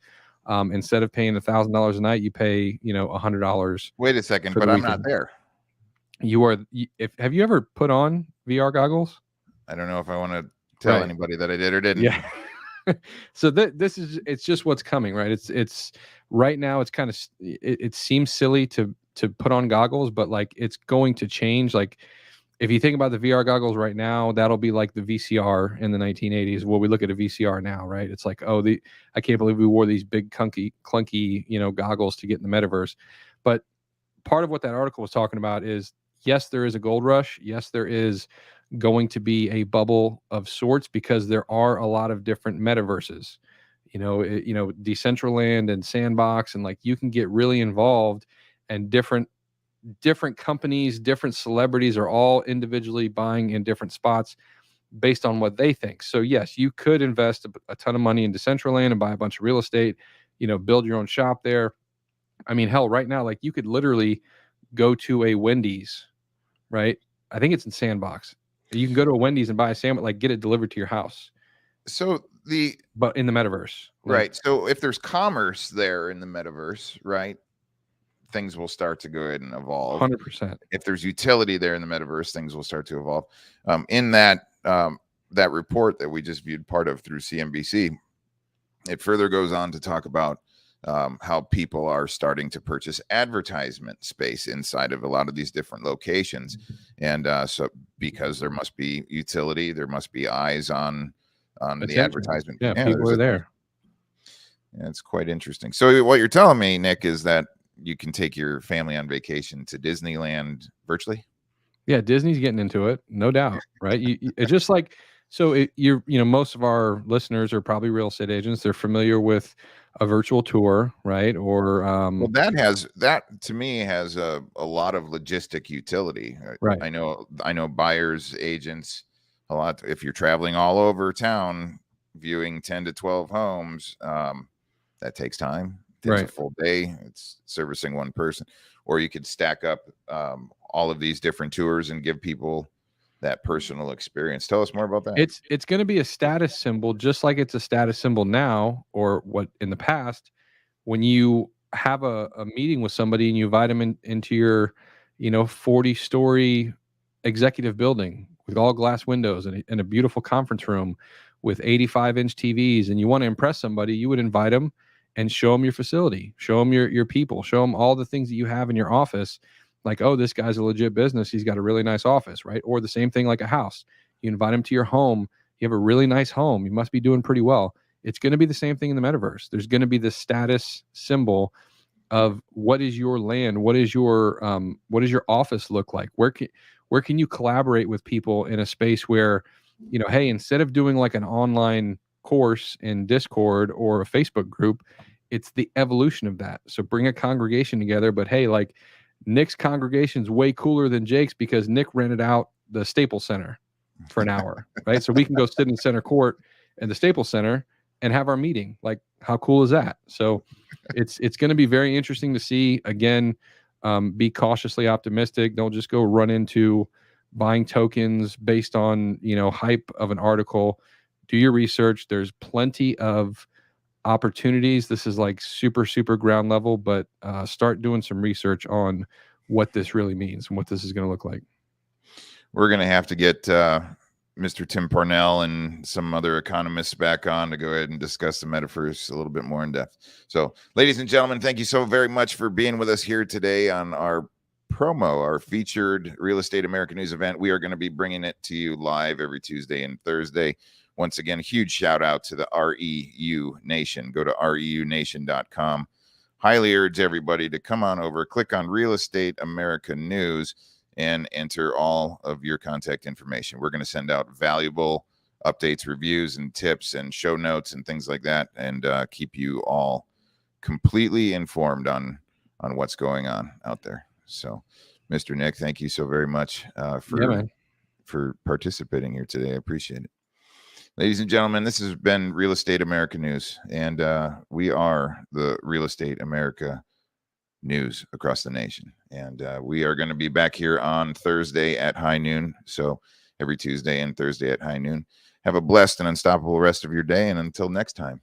Instead of paying $1,000 a night, you pay, $100.
Wait a second, but I'm not there.
Have you ever put on VR goggles?
I don't know if I want to tell anybody that I did or didn't.
Yeah. So it's just what's coming, right? It's right now, it's kind of, it seems silly to put on goggles, but like it's going to change. Like if you think about the VR goggles right now, that'll be like the VCR in the 1980s. Well, we look at a VCR now, right? It's like, I can't believe we wore these big clunky, goggles to get in the metaverse. But part of what that article was talking about is, yes, there is a gold rush. Yes, there is going to be a bubble of sorts, because there are a lot of different metaverses, Decentraland and Sandbox, and like you can get really involved, and different companies, different celebrities are all individually buying in different spots based on what they think. So yes, you could invest a ton of money in Decentraland and buy a bunch of real estate, build your own shop there. I mean, hell, right now, like you could literally go to a Wendy's, right? I think it's in Sandbox. You can go to a Wendy's and buy a sandwich, like get it delivered to your house. But in the metaverse,
right? So if there's commerce there in the metaverse, right, things will start to go ahead and evolve.
100%.
If there's utility there in the metaverse, things will start to evolve. In that report that we just viewed part of through CNBC, it further goes on to talk about how people are starting to purchase advertisement space inside of a lot of these different locations. And so because there must be utility, there must be eyes on the advertisement.
Yeah, people are there.
Yeah, it's quite interesting. So what you're telling me, Nick, is that you can take your family on vacation to Disneyland virtually?
Yeah, Disney's getting into it, no doubt, right? It's just like, so most of our listeners are probably real estate agents. They're familiar with a virtual tour, right? Or
well, that to me has a lot of logistic utility.
Right.
I know buyers, agents, a lot. If you're traveling all over town, viewing 10 to 12 homes, that takes time. It takes a full day. It's servicing one person. Or you could stack up all of these different tours and give people that personal experience. Tell us more about that.
It's going to be a status symbol, just like it's a status symbol now, or what in the past, when you have a meeting with somebody and you invite them into your 40-story executive building with all glass windows and a beautiful conference room with 85-inch TVs and you want to impress somebody, you would invite them and show them your facility, show them your people, show them all the things that you have in your office. Like, oh, this guy's a legit business. He's got a really nice office, right? Or the same thing like a house. You invite him to your home. You have a really nice home. You must be doing pretty well. It's going to be the same thing in the metaverse. There's going to be this status symbol of what is your land, what is your office look like? Where can you collaborate with people in a space where, you know, hey, instead of doing like an online course in Discord or a Facebook group, it's the evolution of that. So bring a congregation together, but hey, like Nick's congregation is way cooler than Jake's because Nick rented out the Staples Center for an hour, right? So we can go sit in center court in the Staples Center and have our meeting. Like, how cool is that? So it's going to be very interesting to see. Again, be cautiously optimistic. Don't just go run into buying tokens based on, you know, hype of an article. Do your research. There's plenty of opportunities. This is like super, super ground level, but start doing some research on what this really means and what this is going to look like.
We're going to have to get Mr. Tim Parnell and some other economists back on to go ahead and discuss the metaverse a little bit more in depth. So, ladies and gentlemen, thank you so very much for being with us here today on our promo, our featured Real Estate America News event. We are going to be bringing it to you live every Tuesday and Thursday. Once again, a huge shout out to the REUNation. Go to REUNation.com. Highly urge everybody to come on over, click on Real Estate America News, and enter all of your contact information. We're going to send out valuable updates, reviews, and tips and show notes and things like that, and keep you all completely informed on what's going on out there. So, Mr. Nick, thank you so very much for participating here today. I appreciate it. Ladies and gentlemen, this has been Real Estate America News, and we are the Real Estate America News across the nation. And we are going to be back here on Thursday at high noon. So every Tuesday and Thursday at high noon. Have a blessed and unstoppable rest of your day. And until next time.